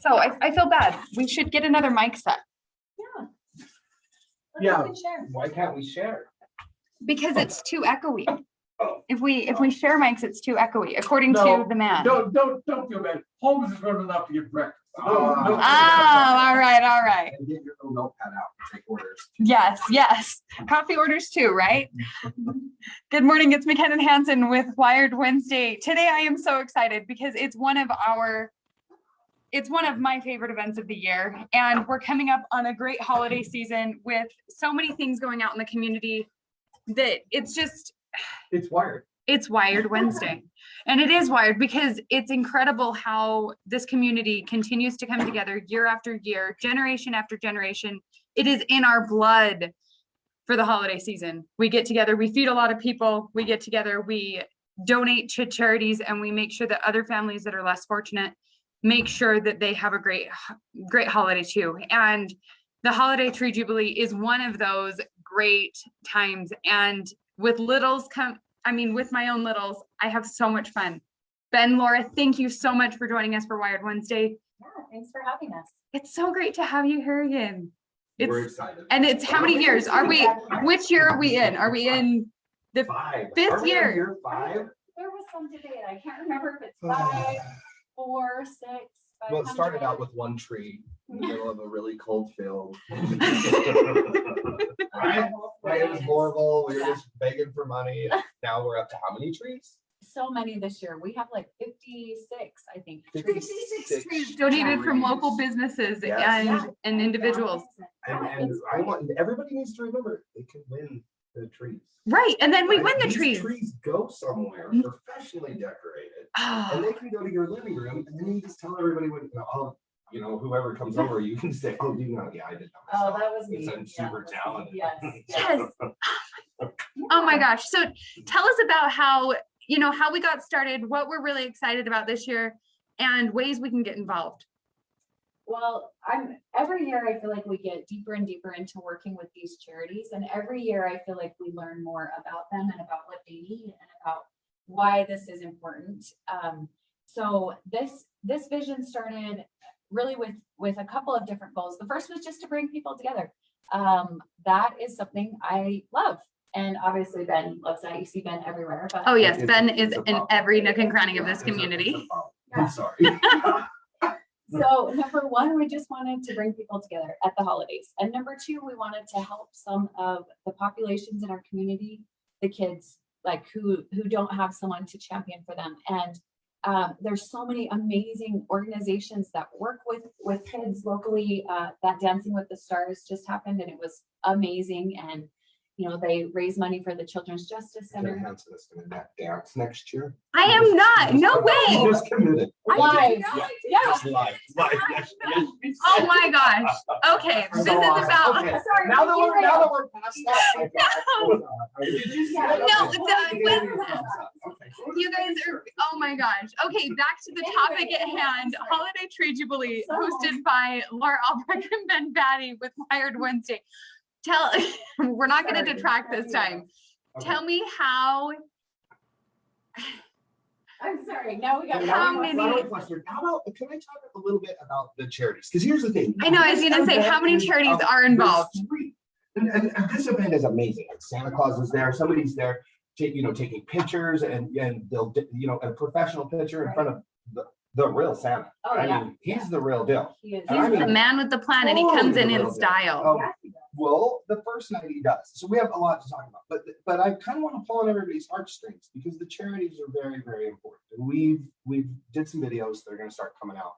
So I feel bad. We should get another mic set Yeah. Yeah. Share. Why can't we share? because it's too echoey. Oh. If we share mics, it's too echoey, according No, to the man. Don't feel bad. Holmes is running up to get breakfast. Oh, all right. And get your little notepad out and take orders. Yes. Coffee orders too, right? Good morning, it's McKenna Hansen with Wired Wednesday. Today I am so excited because it's one of my favorite events of the year. And we're coming up on a great holiday season with so many things going out in the community that it's Wired. It's Wired Wednesday. And it is wired because it's incredible how this community continues to come together year after year, generation after generation. It is in our blood for the holiday season. We get together, we feed a lot of people, we get together, we donate to charities, and we make sure that other families that are less fortunate make sure that they have a great holiday too. And the Holiday Tree Jubilee is one of those great times. And with with my own littles, I have so much fun. Ben, Laura, thank you so much for joining us for Wired Wednesday. Yeah, thanks for having us. It's so great to have you here again. We're excited. And it's how many years are we? Which year are we in? Are we in the 5. fifth Are we in year? year 5? There was some debate. I can't remember if it's 5, 4, 6. Well, it started out with one tree in the middle of a really cold field. Right? It was horrible. We were just begging for money. Now we're up to how many trees? So many this year. We have like 56, I think. 56 trees. Donated from trees. local businesses Yes. and individuals. And I want everybody needs to remember they can win the trees. Right. And then we win the These trees. trees go somewhere professionally decorated, and Oh, they can go to your living room, and then you just tell everybody what, whoever comes over, you can say, oh, yeah, I did that Oh, myself. that was me. Because I'm super talented. Yes. yes. Oh my gosh. So tell us about how we got started, what we're really excited about this year, and ways we can get involved. Well, every year I feel like we get deeper and deeper into working with these charities, and every year I feel like we learn more about them and about what they need and about why this is important. So this vision started really with a couple of different goals. The first was just to bring people together. That is something I love. And obviously Ben loves that. You see Ben everywhere. But Oh yes, It's- Ben it's is a in problem. every nook and cranny of this It's a community. problem. Yeah. I'm sorry. So number one, we just wanted to bring people together at the holidays. And number two, we wanted to help some of the populations in our community, the kids, like who don't have someone to champion for them. And there's so many amazing organizations that work with kids locally. That Dancing with the Stars just happened and it was amazing. And they raise money for the Children's Justice Ken Center. Hansen is going to dance next year. I am not. No He way. just committed. Live. Yeah. Just live. Yes. Oh my gosh. Okay. This is about. Okay. Sorry, Now that derailed. we're past that. No. Did you see Yeah. that? No, Okay. You guys are, oh my gosh. Okay, back to the topic at hand. Holiday Tree Jubilee, hosted by Laura Albrecht and Ben Batty with Wired Wednesday. We're not going to detract this time. Okay. Tell me how. I'm sorry. Now we got How many- Can I talk a little bit about the charities? Because here's the thing. I know, I was going to say, how many charities are involved? There's 3. And this event is amazing. Santa Claus is there. Somebody's there, taking pictures, and they'll, a professional picture in front of the real Santa. Oh, I yeah. mean, he's the real deal. He is. And I He's the mean- man with the plan and he comes in style. Oh, well, the first night he does. So we have a lot to talk about. But I kind of want to pull on everybody's heartstrings because the charities are very, very important. And we've did some videos that are going to start coming out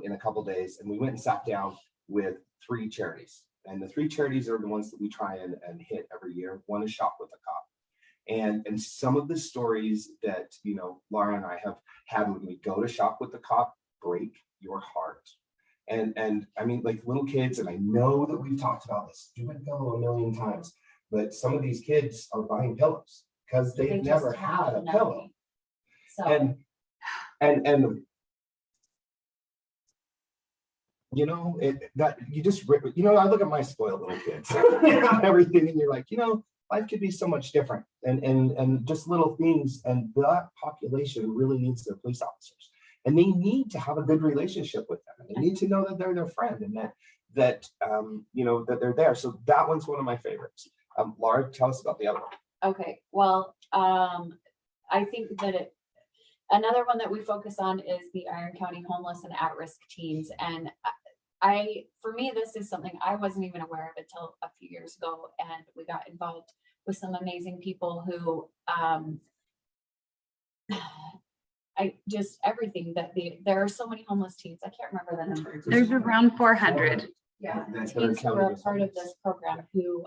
in a couple of days. And we went and sat down with 3 charities. And the 3 charities are the ones that we try and hit every year. One is Shop with a Cop. And some of the stories that, Laura and I have had when we go to Shop with the Cop break your heart. And I mean, like little kids, and I know that we've talked about this stupid pillow a million times, but some of these kids are buying pillows because they've They never just have had a nothing. pillow. So And I look at my spoiled little kids, everything, and you're like, life could be so much different, and just little things, and that population really needs their police officers. And they need to have a good relationship with them. They need to know that they're their friend and that you know, that they're there. So that one's one of my favorites. Laura, tell us about the other one. Okay, well, I think that another one that we focus on is the Iron County homeless and at-risk teens. And for me, this is something I wasn't even aware of until a few years ago. And we got involved with some amazing people who, everything that there are so many homeless teens. I can't remember the number. There's around 400. Yeah, That's what I'm teens who are counting as part of homeless. this program who,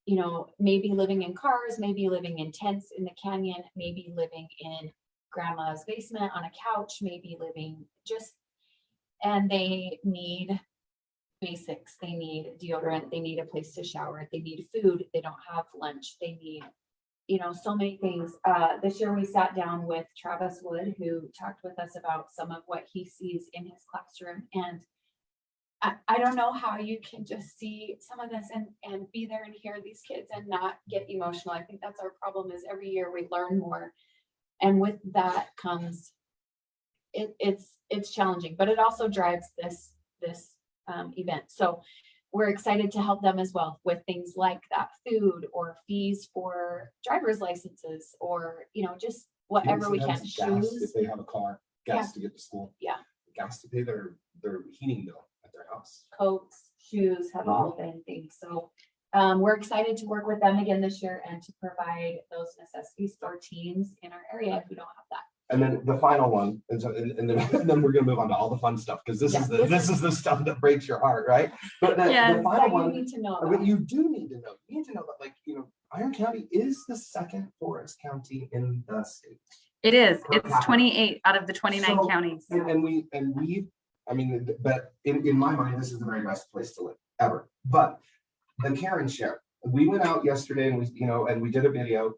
you know, maybe living in cars, maybe living in tents in the canyon, maybe living in grandma's basement on a couch, maybe living and they need basics. They need deodorant, they need a place to shower, they need food, they don't have lunch, they need, you know, so many things. This year we sat down with Travis Wood, who talked with us about some of what he sees in his classroom. And I don't know how you can just see some of this and be there and hear these kids and not get emotional. I think that's our problem, is every year we learn more. And with that comes, it's challenging, but it also drives this event. So we're excited to help them as well with things like that, food or fees for driver's licenses, or, you know, just whatever we can, Sometimes gas shoes. if they have a car, gas to get to school. Yeah. Gas to pay their heating bill at their house. Coats, shoes have all been things. So we're excited to work with them again this year and to provide those necessities for teens in our area who don't have that. And then the final one, and then we're gonna move on to all the fun stuff, because this is the stuff that breaks your heart, right? But the Yes. final But you one, need to know what about. you do need to know, that, like, you know, Iron County is the second poorest county in the state. It is. Per It's capita. 28 out of the 29 So- counties. And we, I mean, but in my mind, this is the very best place to live ever. But the Karen share, we went out yesterday and we did a video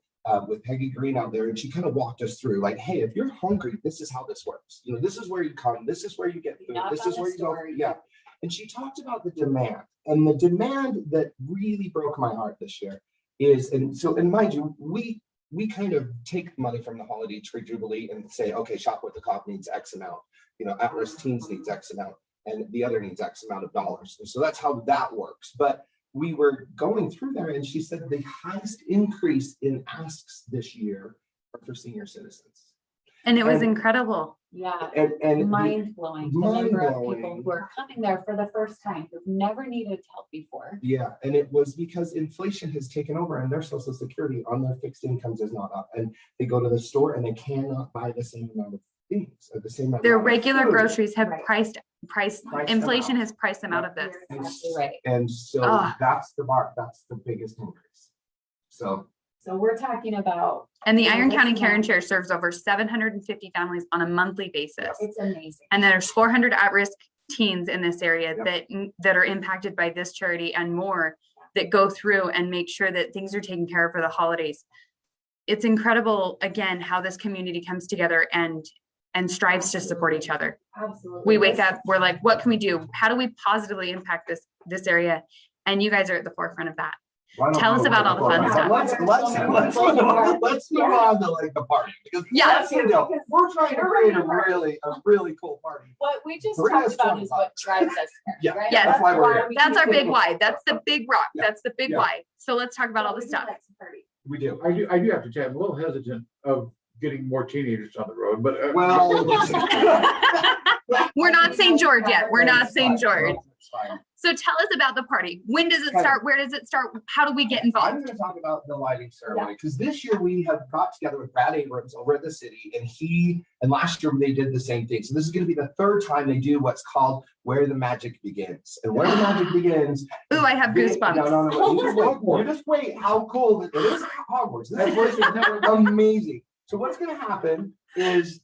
with Peggy Green out there, and she kind of walked us through, like, hey, if you're hungry, this is how this works. You know, this is where you come, this is where you get food, Knock this on is the where you go. door, Yeah. And she talked about the demand, and the demand that really broke my heart this year is, and mind you, we kind of take money from the Holiday Tree Jubilee and say, okay, Shop with the Cop needs X amount, you know, at-risk teens needs X amount, and the other needs X amount of dollars. And so that's how that works. But we were going through there, and she said the highest increase in asks this year are for senior citizens. And it was And- incredible. Yeah, And mind blowing. The number of people Mind-blowing. who are coming there for the first time, who've never needed help before. yeah, and it was because inflation has taken over, and their social security on their fixed incomes is not up, and they go to the store and they cannot buy the same amount of things at the same amount. Their of regular food. groceries have Right. priced, Priced them inflation out. has priced them out of this. You're exactly right. And so Ah. that's the biggest increase. So So we're talking about, And the Yeah, Iron that's County nice. Karen Share serves over 750 families on a monthly basis. it's amazing. And there's 400 at-risk teens in this area Yep. that are impacted by this charity and more, that go through and make sure that things are taken care of for the holidays. It's incredible, again, how this community comes together and strives to support each other. Absolutely. We wake up, we're like, what can we do? How do we positively impact this area? And you guys are at the forefront of that. why don't Tell we us about all the fun let's- stuff. Let's move on to like the party, because Yeah. that's the deal. We're trying to create a really cool party. What we just Bring talked us about is 25. what drives us Yeah, here, right? Yes. that's why we're here. we That's our keep big doing why. That's the big rock. Yeah. That's the big Yeah. why. So let's talk about all We the do stuff. like to party. We do. I do have to say, I'm a little hesitant of getting more teenagers on the road, but. Well. We're not St. George yet. We're not That's fine. St. George. That's fine. So tell us about the party. When does it Okay. start? Where does it start? How do we get I'm involved? going to talk about the lighting ceremony, because this year we have got together with Brad Abrams over at the city, and last year they did the same thing. So this is going to be the third time they do what's called Where the Magic Begins. And Where the Magic Begins. Ooh, I have goosebumps. No. You just wait. How cool it is. Hogwarts. This is amazing. So what's going to happen is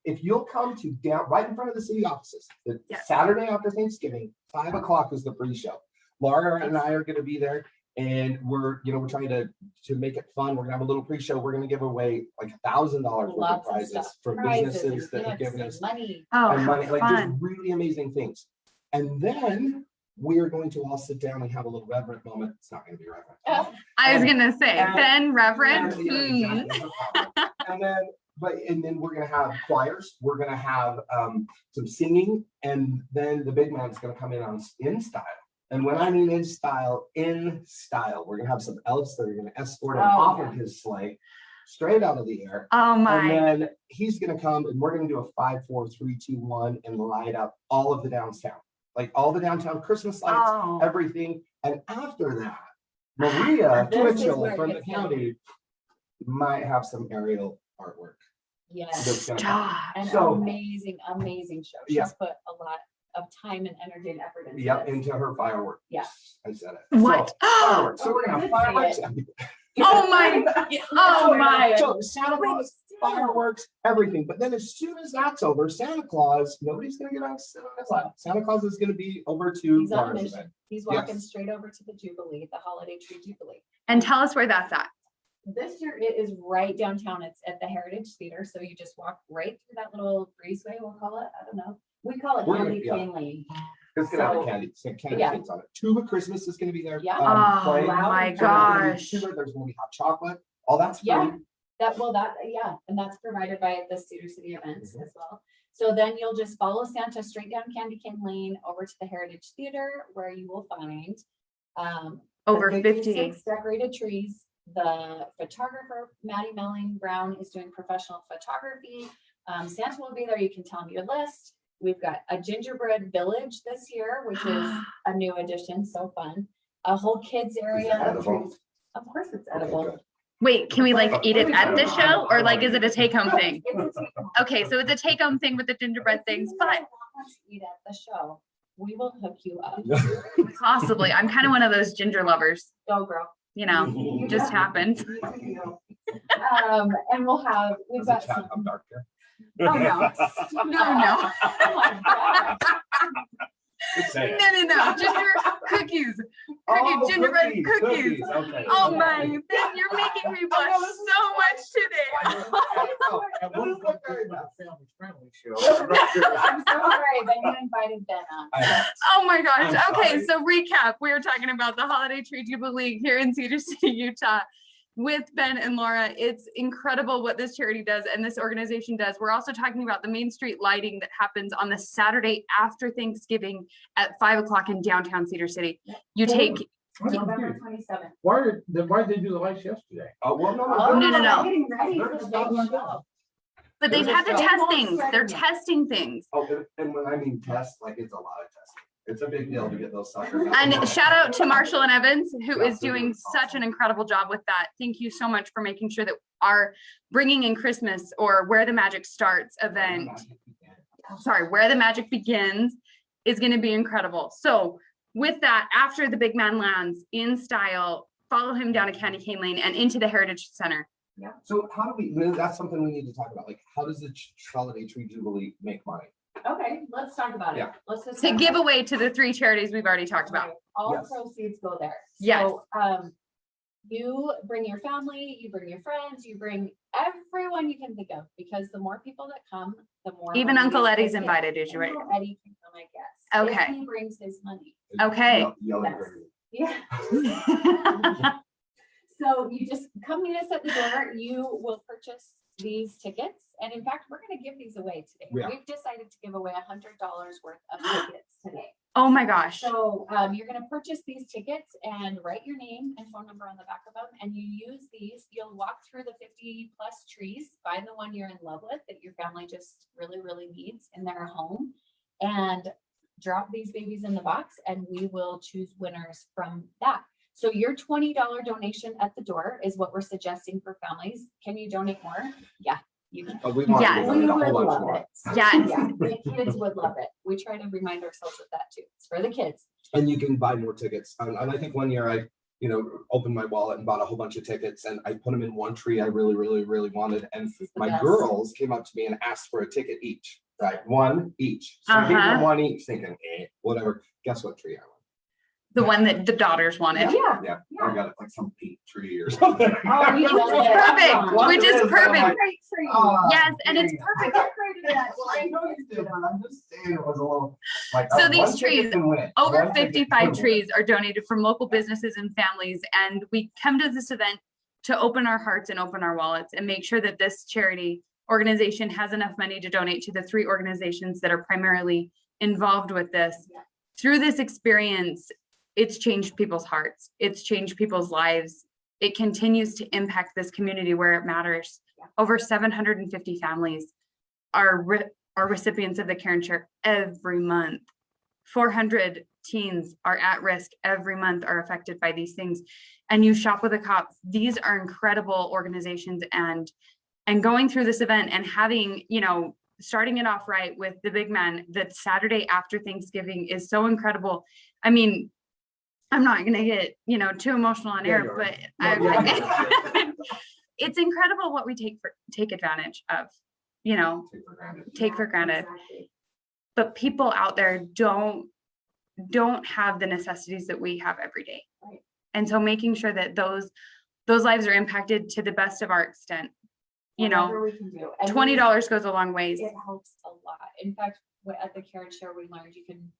if you'll come to down right in front of the city offices, the Yes. Saturday after Thanksgiving, 5 o'clock is the pre-show. Laura and I are going to be there, and we're trying to make it fun. We're gonna have a little pre-show. We're gonna give away like $1,000 worth of Lots of prizes stuff. for Prizes businesses that have and given gifts us and money. Oh, and how money, like just fun. really amazing things. And then we are going to all sit down and have a little reverent moment. It's not going to be reverent. Oh. I was gonna say, And- Ben Reverend. Yeah, exactly. And then and then we're gonna have choirs, we're gonna have some singing, and then the big man's gonna come in style. And when I mean in style, we're gonna have some elves that are gonna escort him Oh, off yeah. of his sleigh, straight out of the air. Oh And my, then he's gonna come and we're gonna do a 5, 4, 3, 2, 1 and light up all of the downtown. Like all the downtown Christmas lights, oh, everything. And after that, Maria This is Twitchell where it from the gets county might have some aerial artwork. Yes, That's gonna stop. an So- amazing, amazing show. She's Yeah. put a lot of time and energy and effort into Yep, this. into her fireworks. Yeah. I said it. What? So, fireworks. So we're gonna have fireworks. Oh my, oh my. So Santa Claus, fireworks, everything. But then as soon as that's over, Santa Claus, nobody's gonna get on sit on his lap. Santa Claus is gonna be over to He's on a Laura's mission. event. He's walking Yes. straight over to the Jubilee, the Holiday Tree Jubilee. And tell us where that's at. This year it is right downtown. It's at the Heritage Theater. So you just walk right through that little breezeway, we'll call it. I don't know. We call it We're gonna- Candy yeah. Cane Lane. It's gonna have So- a candy, it's got candy Yeah. canes on it. Tuba Christmas is gonna be there. Yeah. Oh playing. my So there's gonna be gosh. tuba, there's gonna be hot chocolate, all that's free. Yeah. Yeah, and that's provided by the Cedar City events Mhm. as well. So then you'll just follow Santa straight down Candy Cane Lane over to the Heritage Theater where you will find the Over 50. 56 decorated trees. The photographer, Maddie Melling Brown, is doing professional photography. Santa will be there. You can tell him your list. We've got a gingerbread village this year, which is a new addition, so fun. A whole kids area. of edible? trees. Of course it's Okay, edible. good. Wait, can we like eat it at the show or like is it a take home thing? It's a take-home. Okay, so it's a take home thing with the gingerbread If things, you but really want us to eat at the show, we will hook you up. possibly, I'm kind of one of those ginger lovers, Go girl. you know, You just got it. happened. You and we've got Does the chat some. have dark hair? Oh, no. No, Oh my God. Just say it. no, ginger cookies, Oh, gingerbread cookies. Okay. Oh okay. my, you're making me blush so much today. And we'll look very much family friendly show. I'm so sorry, but you invited Ben on. Oh my gosh. I'm Okay, sorry. so recap. We were talking about the Holiday Tree Jubilee here in Cedar City, Utah with Ben and Laura. It's incredible what this charity does and this organization does. We're also talking about the Main Street lighting that happens on the Saturday after Thanksgiving at 5 o'clock in downtown Cedar City. You take, November 27th. Why did they do the lights yesterday? Oh, well, no, Oh, No, no, no. we're getting ready for the They're big stopping show. but they've had to They test won't things. spread They're it yet. testing things. Oh, and when I mean test, like it's a lot of testing. It's a big deal to get those suckers. out. And shout out to Marshall and Evans, who Yeah, is they're doing doing such awesome. an incredible job with that. Thank you so much for making sure that our bringing in Christmas or where the magic starts event, sorry, where the magic begins is going to be incredible. So with that, after the big man lands in style, follow him down to Candy Cane Lane and into the Heritage Center. So how do we, that's something we need to talk about. Like, how does the Holiday Tree Jubilee make money? Okay, let's talk about it. Yeah. Let's just. To talk give about it. away to the 3 charities we've already talked about. Right, all Yes. proceeds go there. Yes. So, you bring your family, you bring your friends, you bring everyone you can think of, because the more people that come, the more. Even money Uncle these Eddie's kids get. invited, is you right? Uncle Eddie can come, I guess. if Okay. He brings his money. Okay. Yellow Yes. gravy. Yeah. So you just come meet us at the door. You will purchase these tickets. And in fact, we're going to give these away today. Yeah. We've decided to give away $100 worth of tickets today. Oh my gosh. So you're going to purchase these tickets and write your name and phone number on the back of them. And you use these, you'll walk through the 50 plus trees, find the one you're in love with that your family just really, really needs in their home, and drop these babies in the box, and we will choose winners from that. So your $20 donation at the door is what we're suggesting for families. Can you donate more? Yeah, you can. We want Yes. to We donate a would whole bunch love more. it. Yes. Yeah, the kids would love it. We try to remind ourselves of that too. It's for the kids. And you can buy more tickets. And I think one year I, opened my wallet and bought a whole bunch of tickets, and I put them in one tree I really, really, really wanted. And This is the my best. girls came up to me and asked for a ticket each, right? One each. So I gave them Uh-huh. one each, thinking, whatever. Guess what tree I want? The one that the daughters wanted. Yeah. Yeah, Yeah. I got it like some peach tree or something. Oh, you Which love is it. perfect, Come which on. is What perfect. Great tree. Yes, and it's Yeah. perfect. Decorated that Well, I know you did, but I'm just saying it was a little like. So one these ticket trees, can win. Over One ticket 55 can win. trees are donated from local businesses and families, and we come to this event to open our hearts and open our wallets and make sure that this charity organization has enough money to donate to the 3 organizations that are primarily involved with this. Yeah. Through this experience, it's changed people's hearts. It's changed people's lives. It continues to impact this community where it matters. Yeah. Over 750 families are recipients of the Care and Share every month. 400 teens are at risk every month, are affected by these things. And you shop with a cop. These are incredible organizations, and going through this event and having, you know, starting it off right with the big man that Saturday after Thanksgiving is so incredible. I mean, I'm not gonna get, you know, too emotional on Yeah, air, you are. but Yeah. it's incredible what we take advantage of, you know, take for granted. Exactly. But people out there don't have the necessities that we have every day. Right. And so making sure that those lives are impacted to the best of our extent, you know, Whatever we can do. And $20 goes a long ways. It helps a lot. In fact, at the Care and Share, we learned you can,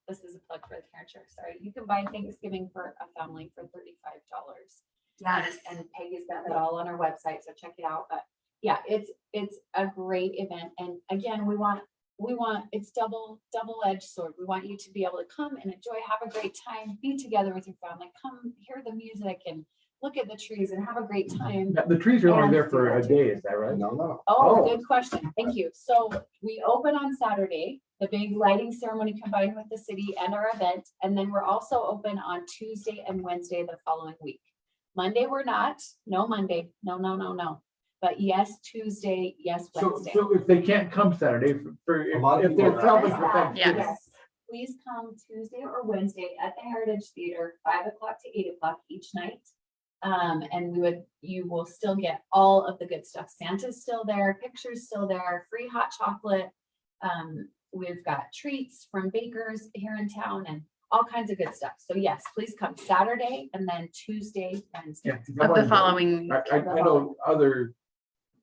this is a plug for the Care and Share, sorry, you can buy Thanksgiving for a family for $35. Yes. And Peggy's got that all on our website, so check it out. But yeah, it's a great event. And again, we want, it's double-edged sword. We want you to be able to come and enjoy, have a great time, be together with your family, come hear the music and look at the trees and have a great time. Now, the trees are only And- there for a day, is that right? No, no. Oh, Oh. good question. Thank you. So we open on Saturday, the big lighting ceremony combined with the city and our event. And then we're also open on Tuesday and Wednesday the following week. Monday, we're not. No Monday. No. But yes, Tuesday, yes, So, Wednesday. so if they can't come Saturday A lot of if they're people are- traveling for Yes. Thanksgiving. Yes, please come Tuesday or Wednesday at the Heritage Theater, 5 o'clock to 8 o'clock each night. And you will still get all of the good stuff. Santa's still there, pictures still there, free hot chocolate. We've got treats from bakers here in town and all kinds of good stuff. So yes, please come Saturday and then Tuesday, Wednesday. Yeah, 'cause I Of the wanted to- following, I know other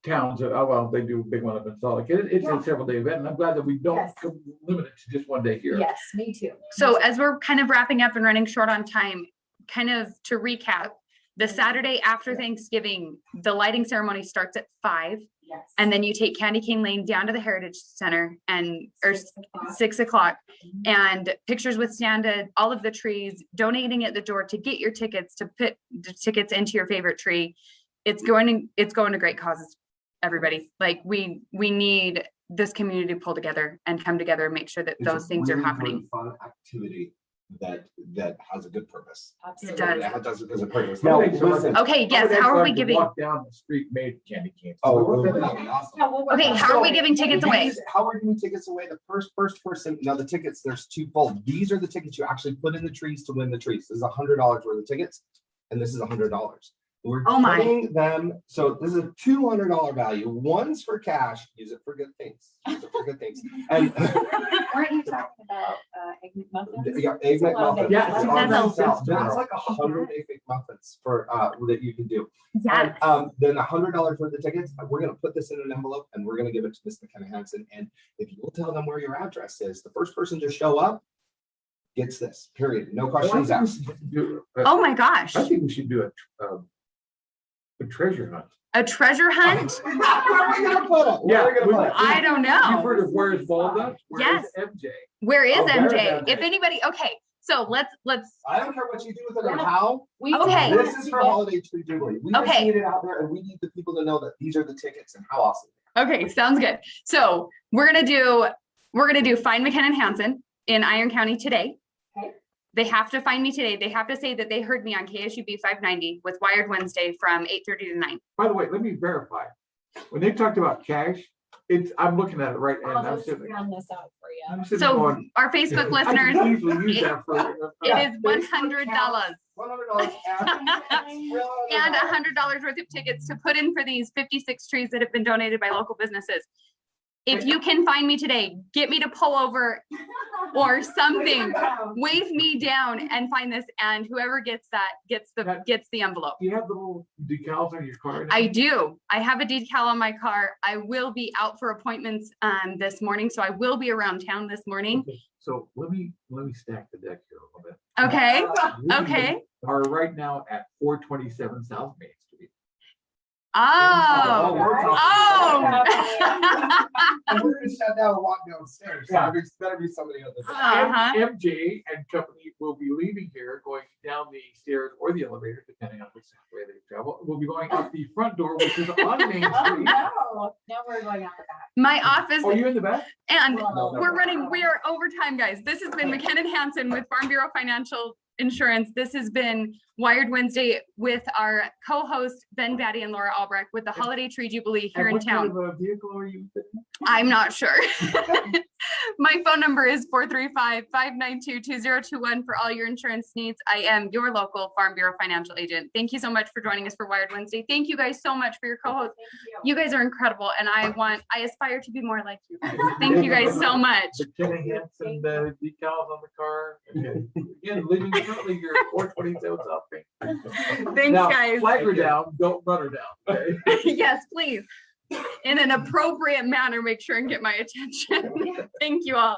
towns, well, they do a big one up in Salt Lake. It's Yeah. a several day event, and I'm glad that we don't Yes. limit it to just one day here. Yes, me too. so as we're kind of wrapping up and running short on time, kind of to recap, the Saturday after Thanksgiving, the lighting ceremony starts at 5, Yes. and then you take Candy Cane Lane down to the Heritage Center or 6 o'clock. 6 o'clock, Mhm. and pictures with Santa, all of the trees, donating at the door to get your tickets, to put the tickets into your favorite tree. It's going to great causes, everybody. Like we need this community to pull together and come together and make sure that It's a those things are really happening. good, Fun activity that has a good purpose. Absolutely. does. That does a purpose. Now, Now, so listen. Okay, yes, how are we giving? Walk down the street made candy canes. Oh, that'd be awesome. Yeah, we'll work Okay, on how are we that. giving tickets away? How are we giving tickets away? The first person, now the tickets, there's twofold. These are the tickets you actually put in the trees to win the trees. This is $100 worth of tickets, and this is $100. We're Oh my. putting them, so this is a $200 value. One's for cash, use it for good things. Use it for good things. And Weren't you talking about egg McMuffins? yeah, egg McMuffins. Yeah, It's see, on that's sale. a- That's like 100 egg McMuffins for that you can do. Yes. And then $100 worth of tickets, we're gonna put this in an envelope and we're gonna give it to Miss McKenna Hansen. And if you'll tell them where your address is, the first person to show up gets this, period. No questions asked. Oh my gosh, I think we should do a treasure hunt. a treasure hunt? Where are we gonna put it? Where Yeah, are we gonna put it? I don't You've know. heard of Where's Walnut? Yes. Where's MJ? Where is Oh, there it MJ? is. If anybody, okay, so let's, I don't care what you do with it or Yeah. how. We Okay. do This is for Holiday Tree Jubilee. We just Okay. need it out there and we need the people to know that these are the tickets and how awesome. okay, sounds good. So we're gonna do Find McKenna Hansen in Iron County today. Okay. They have to find me today. They have to say that they heard me on KSUB 590 with Wired Wednesday from 8:30 to 9. By the way, let me verify. When they talked about cash, I'm looking at it right and I'll I'm just sitting. round this out for you. I'm sitting So going. our Facebook I listeners, could easily use that for. it is $100 $100 and $100 worth of tickets to put in for these 56 trees that have been donated by local businesses. If you can find me today, get me to pull over or something. Wave me down and find this, and whoever gets that gets the envelope. Do you have the little decals on your car? now? I do. I have a decal on my car. I will be out for appointments this morning, so I will be around town this morning. Okay, so let me stack the deck here a little bit. Okay, We okay. Are right now at 427 South Main Street. Oh, we're talking- oh. And we're gonna shut down and walk downstairs. So Yeah. there better be somebody at the door. Uh-huh. MJ and company will be leaving here, going down the stairs or the elevator, depending on which way they travel. We'll be going out the front door, which is on Main Oh, Street. no. Now we're going out the back. My office, Are you in the back? and Well, we're running, we are overtime, guys. This has been McKinnon Hansen with Farm Bureau Financial Insurance. This has been Wired Wednesday with our co-host Ben Batty and Laura Albrecht with the Holiday Tree Jubilee here And in what kind town. of a vehicle are you? I'm not sure. My phone number is 435-592-2021 for all your insurance needs. I am your local Farm Bureau financial agent. Thank you so much for joining us for Wired Wednesday. Thank you guys so much for your co-host. Thank you. You guys are incredible, and I aspire to be more like you guys. Thank you guys so much. McKinnon Hansen, the decals on the car. Okay. Again, leaving currently your 420 sales off. Thanks, Now, guys. flag her down, don't run her down. Okay? Yes, please. In an appropriate manner, make sure and get my attention. Thank you all.